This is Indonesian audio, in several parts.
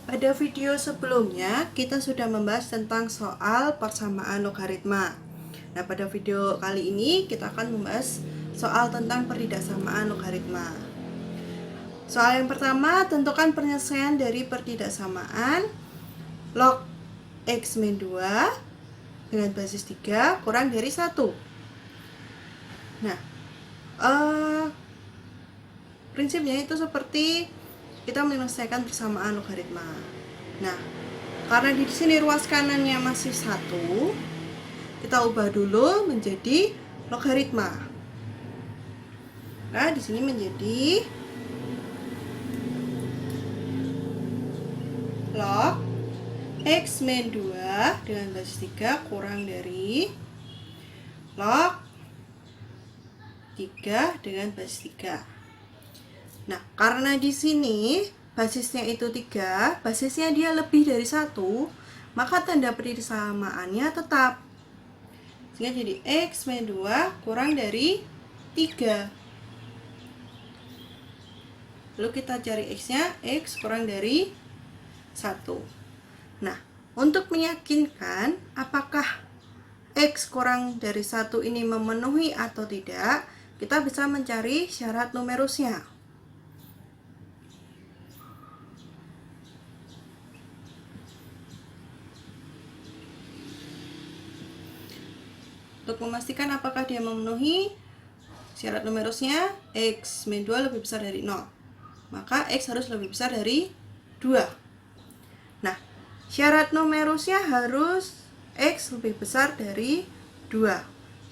Pada video sebelumnya, kita sudah membahas tentang soal persamaan logaritma. Nah, pada video kali ini kita akan membahas soal tentang pertidaksamaan logaritma. Soal yang pertama, tentukan penyelesaian dari pertidaksamaan log x min 2 dengan basis 3 kurang dari 1. Nah, prinsipnya itu seperti kita menyelesaikan persamaan logaritma. Nah, karena di sini ruas kanannya masih 1, kita ubah dulu menjadi logaritma. Nah, di sini menjadi log x min 2 dengan basis 3 kurang dari log 3 dengan basis 3. Nah, karena di sini basisnya itu 3, basisnya dia lebih dari 1, maka tanda persamaannya tetap. Sehingga jadi x min 2 kurang dari 3. Lalu kita cari x-nya, x kurang dari 1. Nah, untuk meyakinkan apakah x kurang dari 1 ini memenuhi atau tidak, kita bisa mencari syarat numerusnya. Untuk memastikan apakah dia memenuhi syarat numerusnya, x min 2 lebih besar dari 0. Maka x harus lebih besar dari 2. Nah, syarat numerusnya harus x lebih besar dari 2.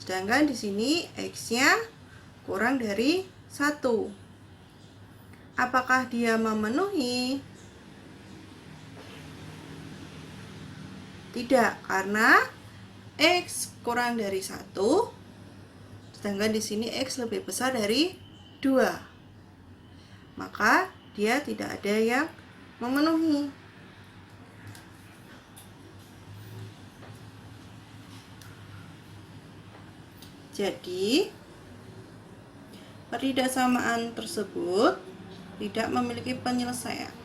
Sedangkan di sini x-nya kurang dari 1. Apakah dia memenuhi? Tidak, karena x kurang dari 1, sedangkan di sini x lebih besar dari 2. Maka dia tidak ada yang memenuhi. Jadi, pertidaksamaan tersebut tidak memiliki penyelesaian.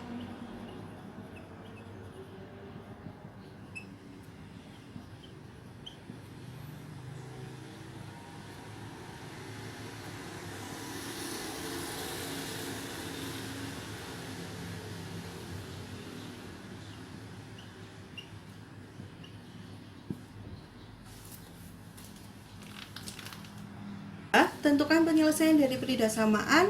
Tentukan penyelesaian dari pertidaksamaan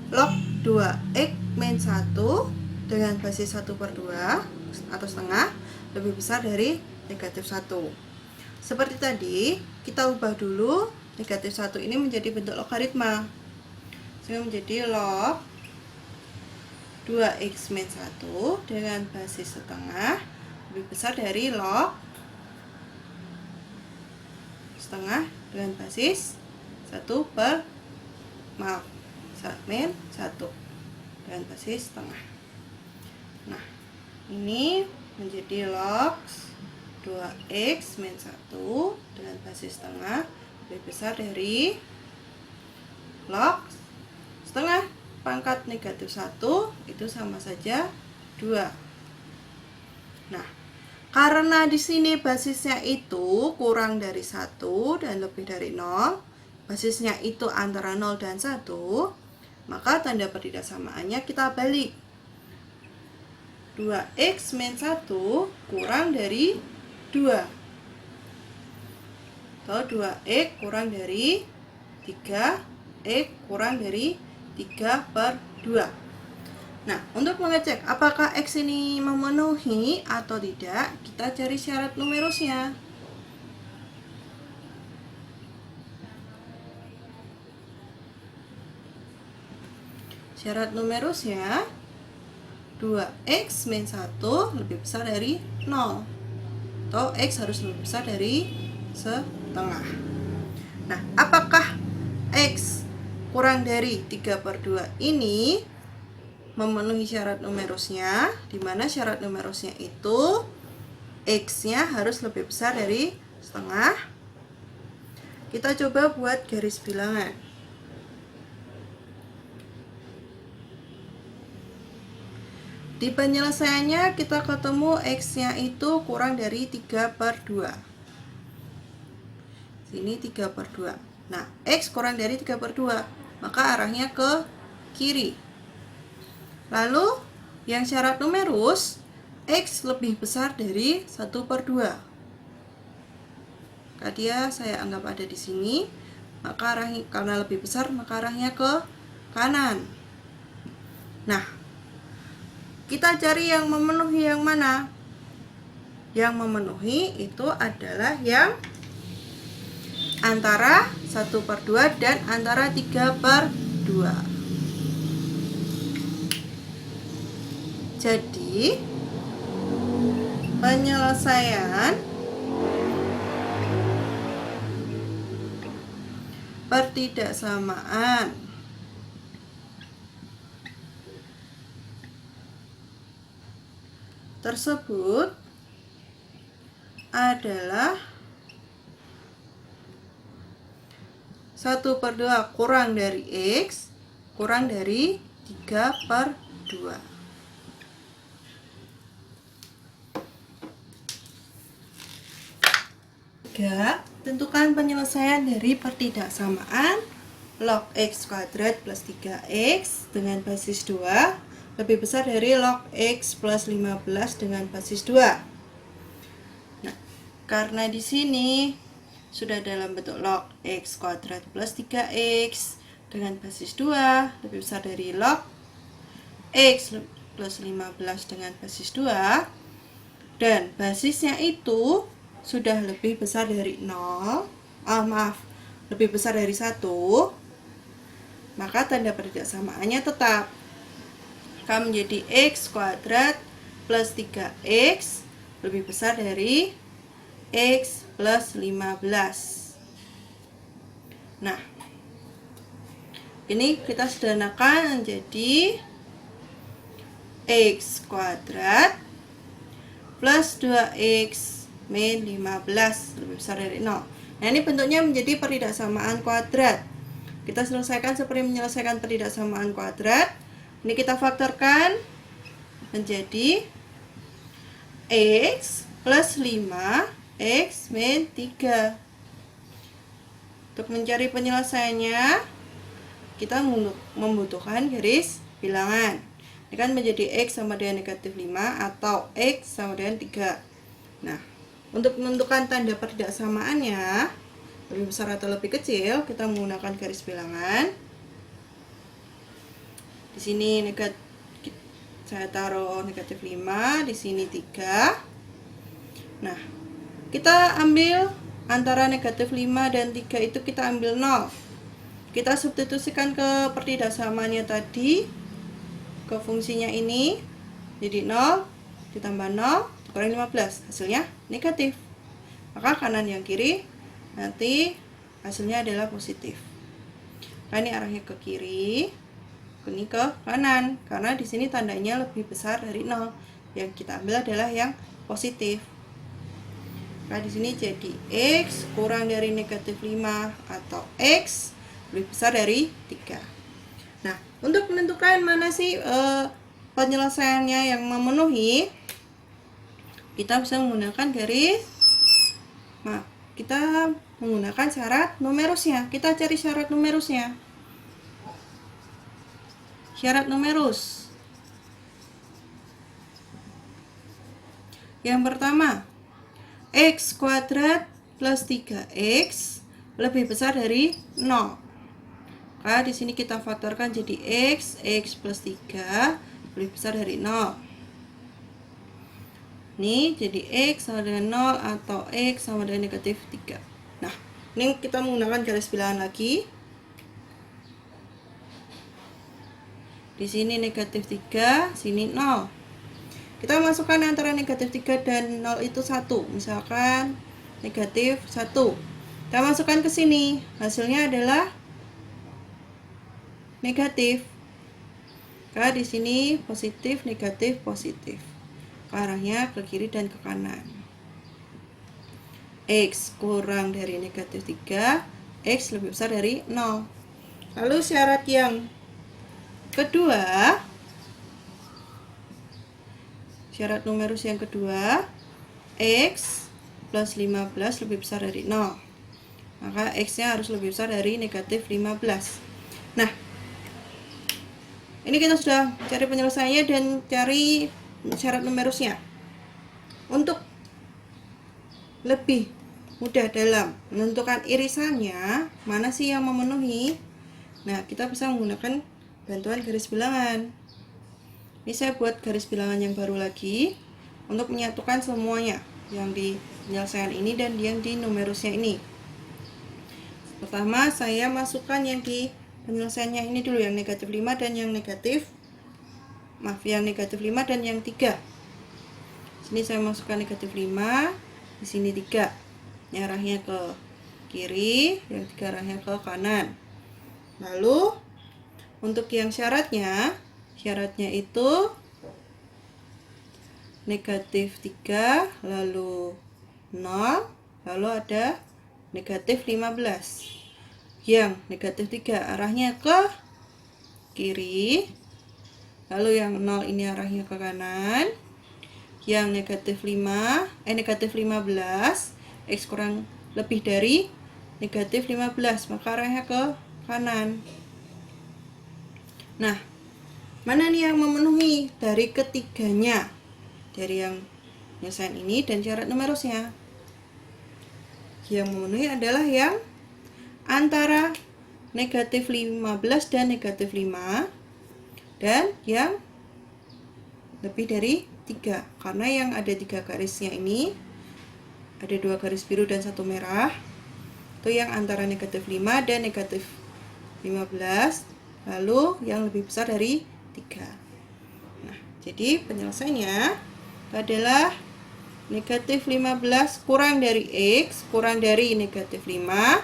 log 2x min 1 dengan basis 1/2 atau setengah lebih besar dari negatif 1. Seperti tadi, kita ubah dulu negatif 1 ini menjadi bentuk logaritma. Sehingga menjadi log 2x min 1 dengan basis setengah lebih besar dari log setengah dengan basis 1 per min 1 dengan basis setengah. Nah, ini menjadi log 2x min 1 dengan basis setengah lebih besar dari log setengah pangkat negatif 1 itu sama saja 2. Nah, karena di sini basisnya itu kurang dari 1 dan lebih dari 0, basisnya itu antara 0 dan 1, maka tanda pertidaksamaannya kita balik. 2x min 1 kurang dari 2. Atau 2x kurang dari 3, x kurang dari 3/2. Nah, untuk mengecek apakah x ini memenuhi atau tidak, kita cari syarat numerusnya. Syarat numerusnya 2x min 1 lebih besar dari 0, atau x harus lebih besar dari setengah. Nah, apakah x kurang dari 3/2 ini memenuhi syarat numerusnya, di mana syarat numerusnya itu x-nya harus lebih besar dari setengah. Kita coba buat garis bilangan. Di penyelesaiannya kita ketemu X-nya itu kurang dari 3/2. Sini 3/2. Nah, X kurang dari 3/2, maka arahnya ke kiri. Lalu, yang syarat numerus, X lebih besar dari 1/2. Dia saya anggap ada di sini, maka arahnya karena lebih besar, maka arahnya ke kanan. Nah, kita cari yang memenuhi yang mana? Yang memenuhi itu adalah yang antara 1/2 dan antara 3/2. Jadi, penyelesaian pertidaksamaan tersebut adalah 1/2 kurang dari X kurang dari 3/2. Tentukan penyelesaian dari pertidaksamaan log X kuadrat plus 3X dengan basis 2 lebih besar dari log X plus 15 dengan basis 2. Nah, karena di sini sudah dalam bentuk log X kuadrat plus 3X dengan basis 2 lebih besar dari log X plus 15 dengan basis 2, dan basisnya itu sudah lebih besar dari 0, lebih besar dari 1, maka tanda pertidaksamaannya tetap akan menjadi X kuadrat plus 3X lebih besar dari X plus 15. Nah, ini kita sederhanakan menjadi X kuadrat plus 2X min 15 lebih besar dari 0. Nah, ini bentuknya menjadi pertidaksamaan kuadrat. Kita selesaikan seperti menyelesaikan pertidaksamaan kuadrat. Ini kita faktorkan menjadi X plus 5 X min 3. Untuk mencari penyelesaiannya, kita membutuhkan garis bilangan. Ini kan menjadi X sama dengan negatif 5 atau X sama dengan 3. Nah, untuk menentukan tanda pertidaksamaannya, lebih besar atau lebih kecil, kita menggunakan garis bilangan. Di sini saya taruh negatif 5, di sini 3. Nah, kita ambil antara negatif 5 dan 3 itu kita ambil 0. Kita substitusikan ke pertidaksamaannya tadi, ke fungsinya ini, jadi 0 ditambah 0 kurang 15, hasilnya negatif. Maka kanan yang kiri nanti hasilnya adalah positif. Nah, ini arahnya ke kiri, ini ke kanan, karena di sini tandanya lebih besar dari 0. Yang kita ambil adalah yang positif. Nah, di sini jadi X kurang dari negatif 5 atau X lebih besar dari 3. Nah, untuk menentukan mana sih penyelesaiannya yang memenuhi, kita bisa menggunakan kita menggunakan syarat numerusnya. Kita cari syarat numerusnya. Syarat numerus. Yang pertama, X kuadrat plus 3X lebih besar dari 0. Maka di sini kita faktorkan jadi X plus 3 lebih besar dari 0. Ini jadi X sama dengan 0 atau X sama dengan negatif 3. Nah, ini kita menggunakan garis bilangan lagi. Di sini negatif 3, sini 0. Kita masukkan antara negatif 3 dan 0 itu 1. Misalkan negatif 1. Kita masukkan ke sini. Hasilnya adalah negatif. Karena di sini positif, negatif, positif. Arahnya ke kiri dan ke kanan. X kurang dari negatif 3, X lebih besar dari 0. Lalu syarat yang kedua, syarat numerus yang kedua, X plus 15 lebih besar dari 0. Maka X-nya harus lebih besar dari negatif 15. Nah, ini kita sudah cari penyelesaiannya dan cari syarat numerusnya. Untuk lebih mudah dalam menentukan irisannya, mana sih yang memenuhi? Nah, kita bisa menggunakan bantuan garis bilangan. Ini saya buat garis bilangan yang baru lagi untuk menyatukan semuanya yang di penyelesaian ini dan yang di numerusnya ini. Pertama, saya masukkan yang di penyelesaiannya ini dulu, yang negatif 5 dan yang negatif yang negatif 5 dan yang 3. Sini saya masukkan negatif 5, di sini 3. Ini arahnya ke kiri, yang 3 arahnya ke kanan. Lalu untuk yang syaratnya itu negatif 3, lalu 0, lalu ada negatif 15. Yang negatif 3 arahnya ke kiri, lalu yang 0 ini arahnya ke kanan. Yang negatif 15, X kurang lebih dari negatif 15, maka arahnya ke kanan. Nah, mana nih yang memenuhi dari ketiganya? Dari yang penyelesaian ini dan syarat numerusnya. Yang memenuhi adalah yang antara negatif 15 dan negatif 5 dan yang lebih dari 3. Karena yang ada 3 garisnya ini, ada 2 garis biru dan 1 merah, itu yang antara negatif 5 dan negatif 15, lalu yang lebih besar dari 3. Nah, jadi penyelesaiannya adalah negatif 15 kurang dari X kurang dari negatif 5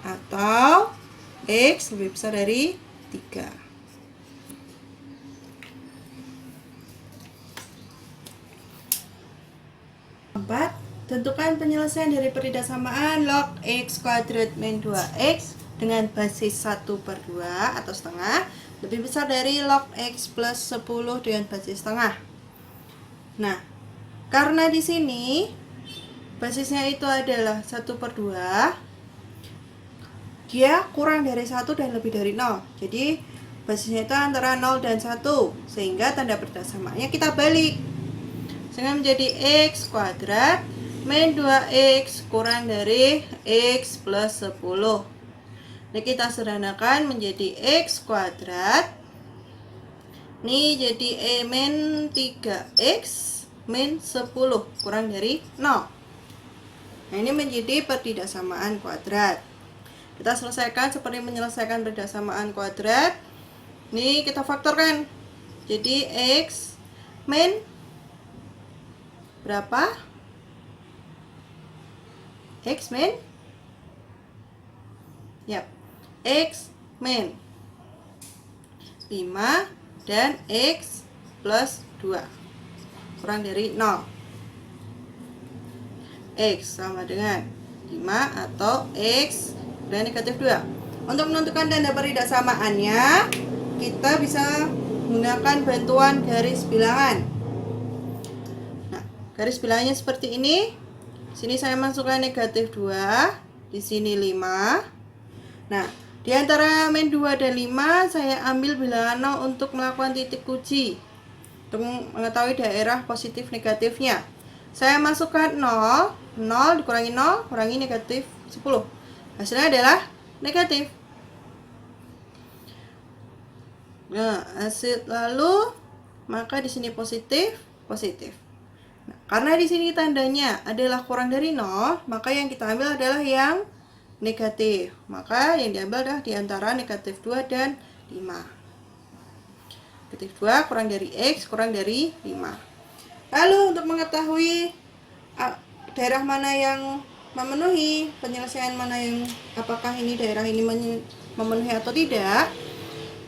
atau X lebih besar dari 3. Empat, tentukan penyelesaian dari perhidasamaan log X kuadrat min 2X dengan basis 1/2 atau setengah lebih besar dari log X plus 10 dengan basis setengah. Nah, karena di sini basisnya itu adalah 1/2, dia kurang dari 1 dan lebih dari 0. Jadi basisnya itu antara 0 dan 1, sehingga tanda perhidasamaannya kita balik. Sehingga menjadi X kuadrat min 2X kurang dari X plus 10. Ini kita sederhanakan menjadi X kuadrat. Ini jadi min 3X min 10 kurang dari 0. Nah, ini menjadi perhidasamaan kuadrat. Kita selesaikan seperti menyelesaikan perhidasamaan kuadrat. Ini kita faktorkan. Jadi X min berapa? X min? Yap. X min 5 dan X plus 2 kurang dari 0. X sama dengan 5 atau X dan negatif 2. Untuk menentukan tanda perhidaksamaannya, kita bisa menggunakan bantuan garis bilangan. Nah, garis bilangannya seperti ini. Sini saya masukkan negatif 2, di sini 5. Nah, di antara min 2 dan 5 saya ambil bilangan 0 untuk melakukan titik uji untuk mengetahui daerah positif negatifnya. Saya masukkan 0, 0 dikurangi 0, kurangi negatif 10. Hasilnya adalah negatif. Nah, hasil lalu maka di sini positif, positif. Nah, karena di sini tandanya adalah kurang dari 0, maka yang kita ambil adalah yang negatif. Maka yang diambil adalah di antara negatif 2 dan 5. Negatif 2 kurang dari X kurang dari 5. Lalu untuk mengetahui daerah mana yang memenuhi, penyelesaian mana yang apakah ini daerah ini memenuhi atau tidak,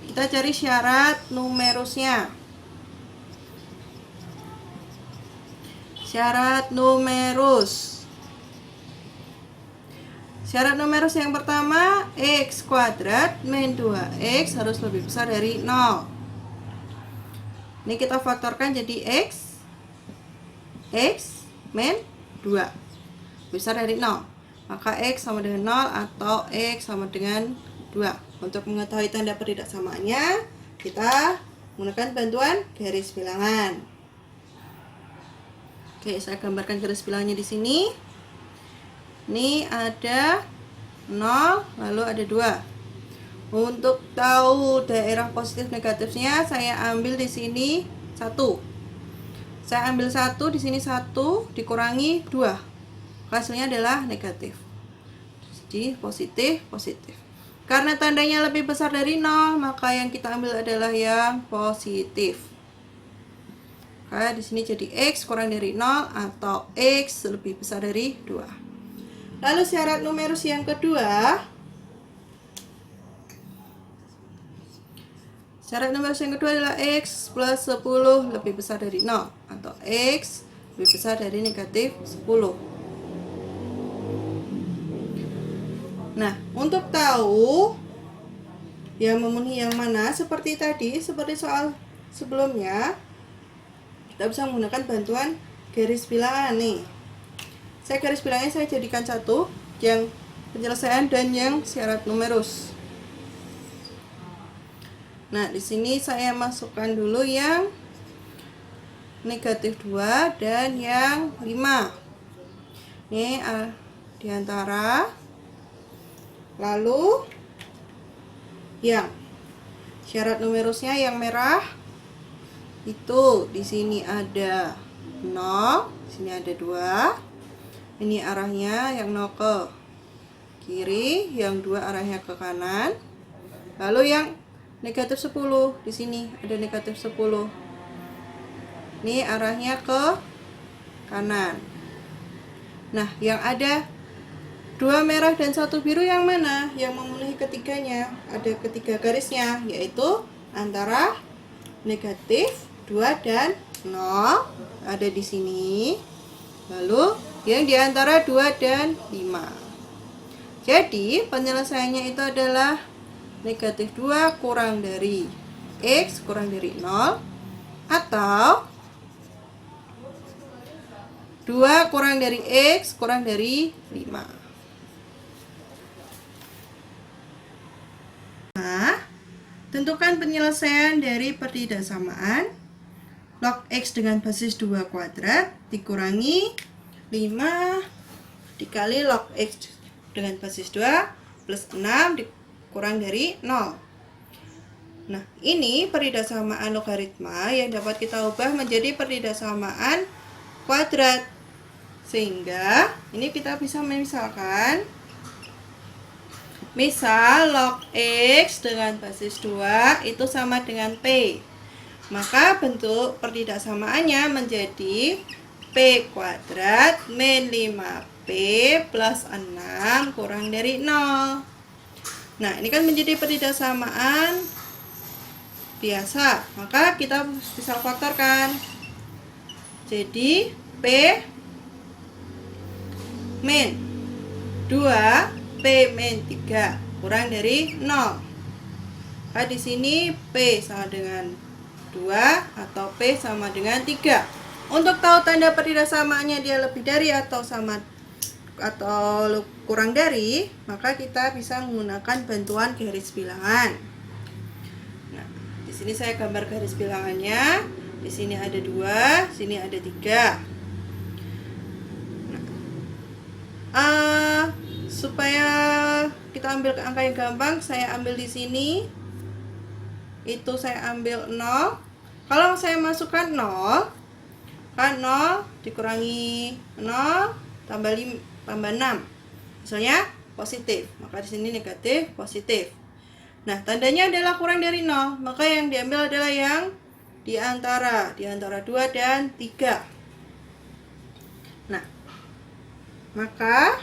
kita cari syarat numerusnya. Syarat numerus. Syarat numerus yang pertama, X kuadrat min 2X harus lebih besar dari 0. Ini kita faktorkan jadi X X min 2 besar dari 0. Maka X sama dengan 0 atau X sama dengan 2. Untuk mengetahui tanda peridaksamaannya, kita menggunakan bantuan garis bilangan. Oke, saya gambarkan garis bilangannya di sini. Ini ada 0, lalu ada 2. Untuk tahu daerah positif negatifnya, saya ambil di sini 1. Saya ambil 1 di sini 1 dikurangi 2. Hasilnya adalah negatif. Jadi positif, positif. Karena tandanya lebih besar dari 0, maka yang kita ambil adalah yang positif. Maka di sini jadi X kurang dari 0 atau X lebih besar dari 2. Lalu syarat numerus yang kedua. Syarat numerus yang kedua adalah X plus 10 lebih besar dari 0 atau X lebih besar dari negatif 10. Nah, untuk tahu yang memenuhi yang mana, seperti tadi, seperti soal sebelumnya, kita bisa menggunakan bantuan garis bilangan nih. Saya garis bilangnya saya jadikan 1, yang penyelesaian dan yang syarat numerus. Nah, di sini saya masukkan dulu yang negatif 2 dan yang 5. Ini diantara. Lalu yang syarat numerusnya yang merah itu di sini ada 0, di sini ada 2. Ini arahnya yang 0 ke kiri, yang 2 arahnya ke kanan. Lalu yang negatif 10 di sini ada negatif 10. Ini arahnya ke kanan. Nah, yang ada 2 merah dan 1 biru yang mana? Yang memenuhi ketiganya. Ada ketiga garisnya, yaitu antara negatif 2 dan 0 ada di sini. Lalu yang di antara 2 dan 5. Jadi penyelesaiannya itu adalah negatif 2 kurang dari X kurang dari 0 atau 2 kurang dari X kurang dari 5. Nah, tentukan penyelesaian dari peridasamaan log X dengan basis 2 kuadrat dikurangi 5 dikali log X dengan basis 2 plus 6 dikurang dari 0. Nah, ini peridasamaan logaritma yang dapat kita ubah menjadi peridasamaan kuadrat. Sehingga ini kita bisa memisalkan, misal log X dengan basis 2 itu sama dengan P. Maka bentuk peridaksamaannya menjadi P kuadrat min 5P plus 6 kurang dari 0. Nah, ini kan menjadi peridaksamaan biasa. Maka kita bisa faktorkan. Jadi P min 2 P min 3 kurang dari 0. Nah, di sini P sama dengan 2 atau P sama dengan 3. Untuk tahu tanda peridaksamaannya dia lebih dari atau sama atau kurang dari, maka kita bisa menggunakan bantuan garis bilangan. Nah, di sini saya gambar garis bilangannya. Di sini ada 2, sini ada 3. Supaya kita ambil angka yang gampang, saya ambil di sini. Itu saya ambil 0. Kalau saya masukkan 0, kan 0 dikurangi 0 tambah 5 tambah 6. Misalnya positif, maka di sini negatif, positif. Nah, tandanya adalah kurang dari 0, maka yang diambil adalah yang di antara 2 dan 3. Nah, maka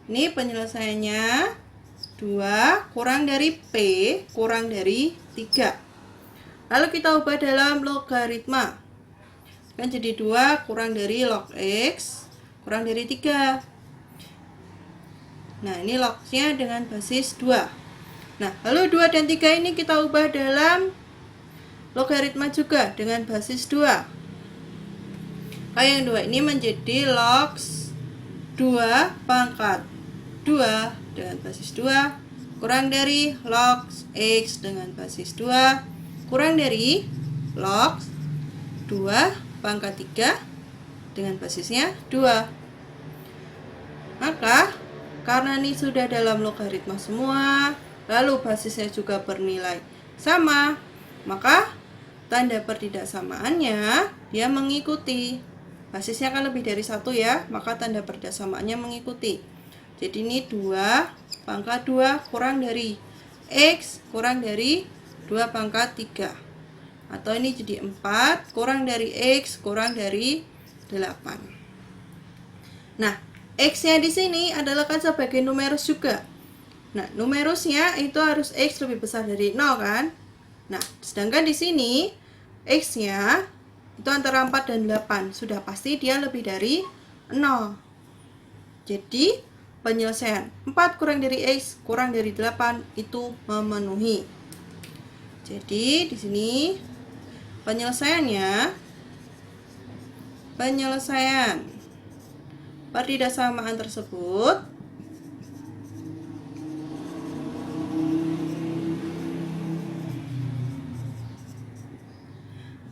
ini penyelesaiannya 2 kurang dari P kurang dari 3. Lalu kita ubah dalam logaritma. Kan jadi 2 kurang dari log X kurang dari 3. Nah, ini lognya dengan basis 2. Nah, lalu 2 dan 3 ini kita ubah dalam logaritma juga dengan basis 2. Kalau yang 2 ini menjadi log 2 pangkat 2 dengan basis 2 kurang dari log X dengan basis 2 kurang dari log 2 pangkat 3 dengan basisnya 2. Maka karena ini sudah dalam logaritma semua, lalu basisnya juga bernilai sama, maka tanda pertidaksamaannya dia mengikuti. Basisnya kan lebih dari 1 ya, maka tanda pertidaksamaannya mengikuti. Jadi ini 2 pangkat 2 kurang dari X kurang dari 2 pangkat 3. Atau ini jadi 4 kurang dari X kurang dari 8. Nah, X-nya di sini adalah kan sebagai numerus juga. Nah, numerusnya itu harus X lebih besar dari 0 kan? Nah, sedangkan di sini X-nya itu antara 4 dan 8. Sudah pasti dia lebih dari 0. Jadi, penyelesaian 4 kurang dari X kurang dari 8 itu memenuhi. Jadi, di sini penyelesaian pertidaksamaan tersebut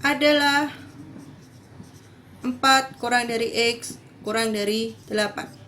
adalah 4 kurang dari X kurang dari 8.